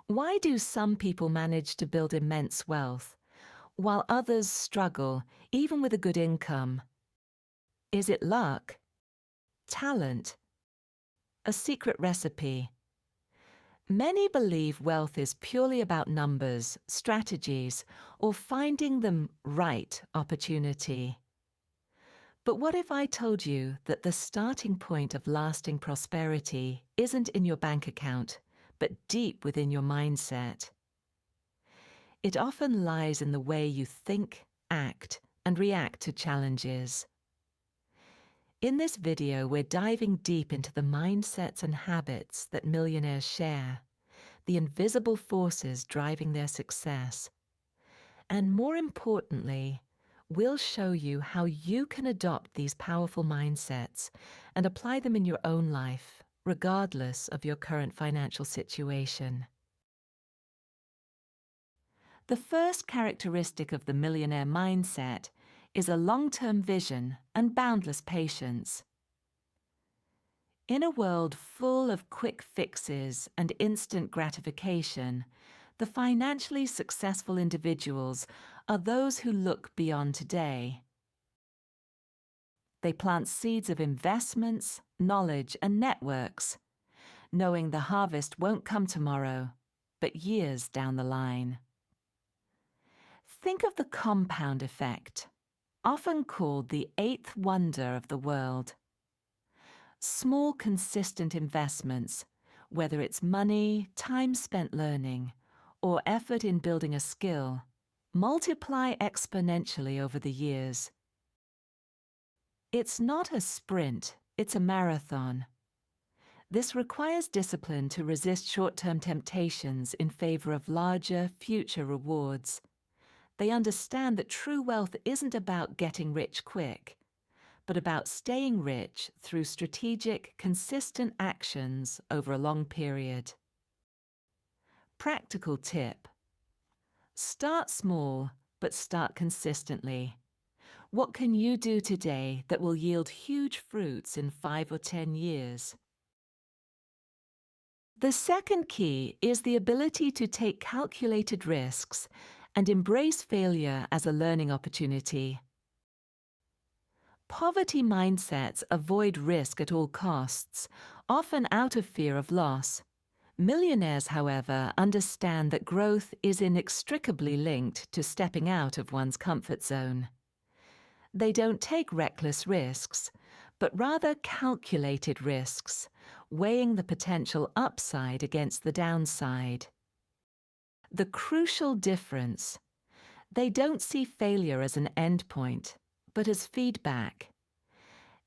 Why do some people manage to build immense wealth, while others struggle, even with a good income? Is it luck, talent, a secret recipe? Many believe wealth is purely about numbers, strategies, or finding the right opportunity. But what if I told you that the starting point of lasting prosperity isn't in your bank account, but deep within your mindset? It often lies in the way you think, act, and react to challenges. In this video, we're diving deep into the mindsets and habits that millionaires share, the invisible forces driving their success. And more importantly, we'll show you how you can adopt these powerful mindsets and apply them in your own life, regardless of your current financial situation. The first characteristic of the millionaire mindset is a long-term vision and boundless patience. In a world full of quick fixes and instant gratification, the financially successful individuals are those who look beyond today. They plant seeds of investments, knowledge, and networks, knowing the harvest won't come tomorrow, but years down the line. Think of the compound effect, often called the eighth wonder of the world. Small, consistent investments, whether it's money, time spent learning, or effort in building a skill, multiply exponentially over the years. It's not a sprint, it's a marathon. This requires discipline to resist short-term temptations in favor of larger, future rewards. They understand that true wealth isn't about getting rich quick, but about staying rich through strategic, consistent actions over a long period. Practical tip: start small, but start consistently. What can you do today that will yield huge fruits in 5 or 10 years? The second key is the ability to take calculated risks and embrace failure as a learning opportunity. Poverty mindsets avoid risk at all costs, often out of fear of loss. Millionaires, however, understand that growth is inextricably linked to stepping out of one's comfort zone. They don't take reckless risks, but rather calculated risks, weighing the potential upside against the downside. The crucial difference: they don't see failure as an endpoint, but as feedback.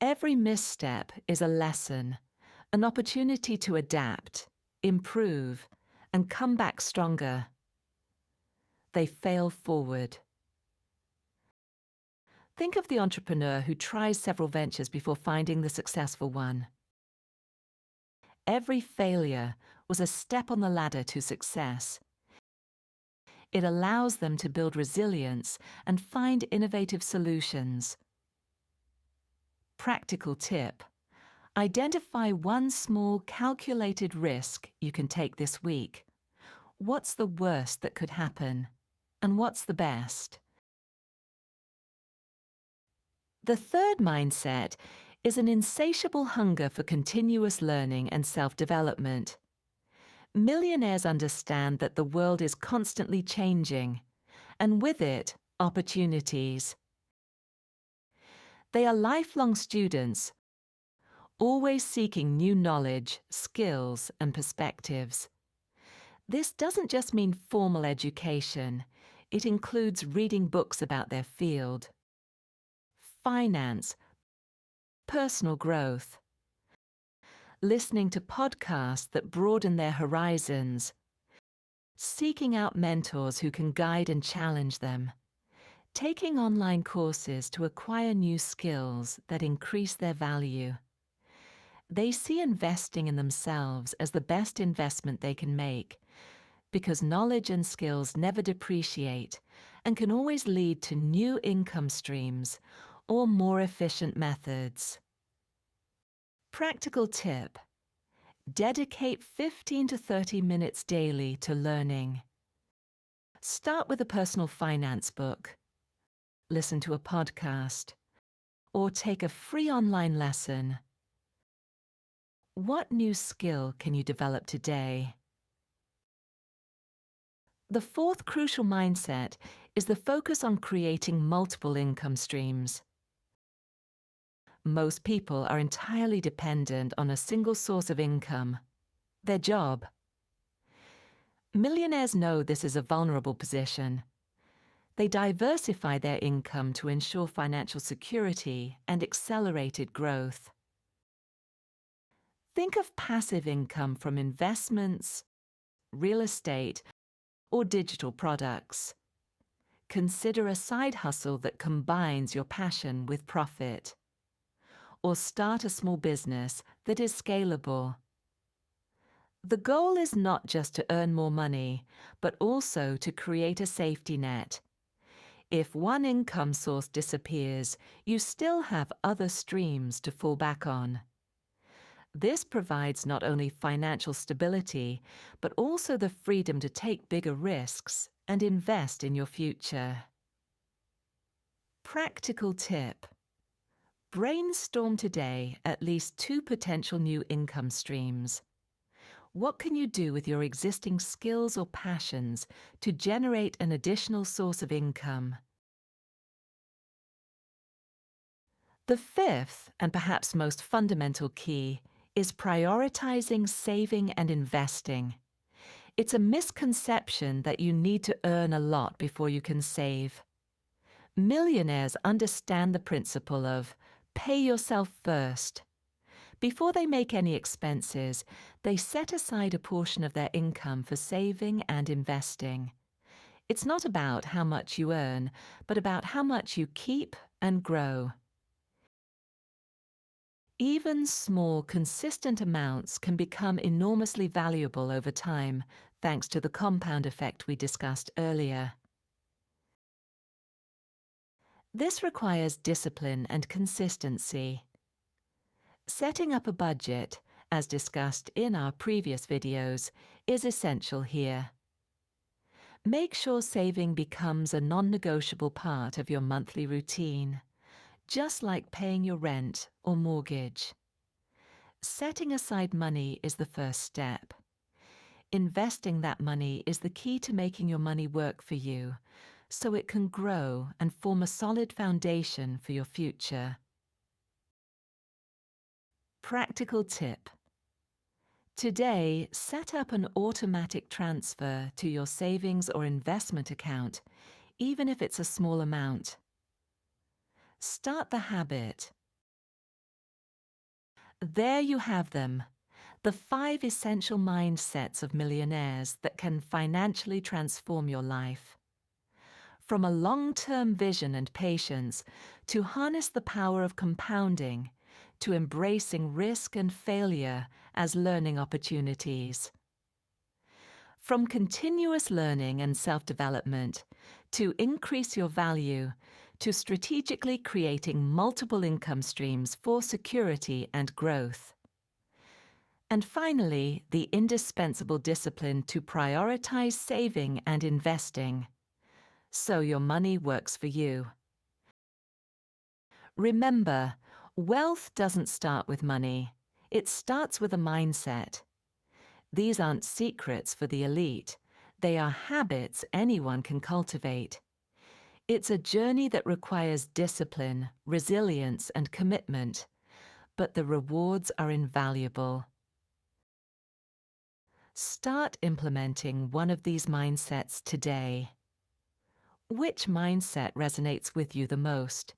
Every misstep is a lesson, an opportunity to adapt, improve, and come back stronger. They fail forward. Think of the entrepreneur who tries several ventures before finding the successful one. Every failure was a step on the ladder to success. It allows them to build resilience and find innovative solutions. Practical tip: identify one small calculated risk you can take this week. What's the worst that could happen? And what's the best? The third mindset is an insatiable hunger for continuous learning and self-development. Millionaires understand that the world is constantly changing, and with it, opportunities. They are lifelong students, always seeking new knowledge, skills, and perspectives. This doesn't just mean formal education. It includes reading books about their field, finance, personal growth, listening to podcasts that broaden their horizons, seeking out mentors who can guide and challenge them, taking online courses to acquire new skills that increase their value. They see investing in themselves as the best investment they can make, because knowledge and skills never depreciate and can always lead to new income streams or more efficient methods. Practical tip: Dedicate 15 to 30 minutes daily to learning. Start with a personal finance book, listen to a podcast, or take a free online lesson. What new skill can you develop today? The fourth crucial mindset is the focus on creating multiple income streams. Most people are entirely dependent on a single source of income, their job. Millionaires know this is a vulnerable position. They diversify their income to ensure financial security and accelerated growth. Think of passive income from investments, real estate, or digital products. Consider a side hustle that combines your passion with profit. Or start a small business that is scalable. The goal is not just to earn more money, but also to create a safety net. If one income source disappears, you still have other streams to fall back on. This provides not only financial stability, but also the freedom to take bigger risks and invest in your future. Practical tip. Brainstorm today at least 2 potential new income streams. What can you do with your existing skills or passions to generate an additional source of income? The fifth, and perhaps most fundamental key, is prioritizing saving and investing. It's a misconception that you need to earn a lot before you can save. Millionaires understand the principle of pay yourself first. Before they make any expenses, they set aside a portion of their income for saving and investing. It's not about how much you earn, but about how much you keep and grow. Even small, consistent amounts can become enormously valuable over time, thanks to the compound effect we discussed earlier. This requires discipline and consistency. Setting up a budget, as discussed in our previous videos, is essential here. Make sure saving becomes a non-negotiable part of your monthly routine, just like paying your rent or mortgage. Setting aside money is the first step. Investing that money is the key to making your money work for you, so it can grow and form a solid foundation for your future. Practical tip. Today, set up an automatic transfer to your savings or investment account, even if it's a small amount. Start the habit. There you have them, the 5 essential mindsets of millionaires that can financially transform your life. From a long-term vision and patience, to harness the power of compounding, to embracing risk and failure as learning opportunities. From continuous learning and self-development, to increase your value, to strategically creating multiple income streams for security and growth. And finally, the indispensable discipline to prioritize saving and investing, so your money works for you. Remember, wealth doesn't start with money. It starts with a mindset. These aren't secrets for the elite. They are habits anyone can cultivate. It's a journey that requires discipline, resilience, and commitment, but the rewards are invaluable. Start implementing one of these mindsets today. Which mindset resonates with you the most,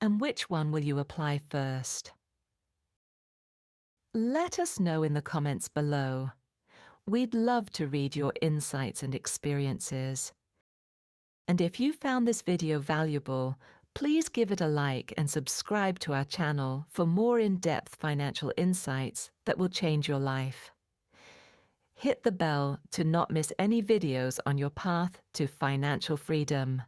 and which one will you apply first? Let us know in the comments below. We'd love to read your insights and experiences. And if you found this video valuable, please give it a like and subscribe to our channel for more in-depth financial insights that will change your life. Hit the bell to not miss any videos on your path to financial freedom.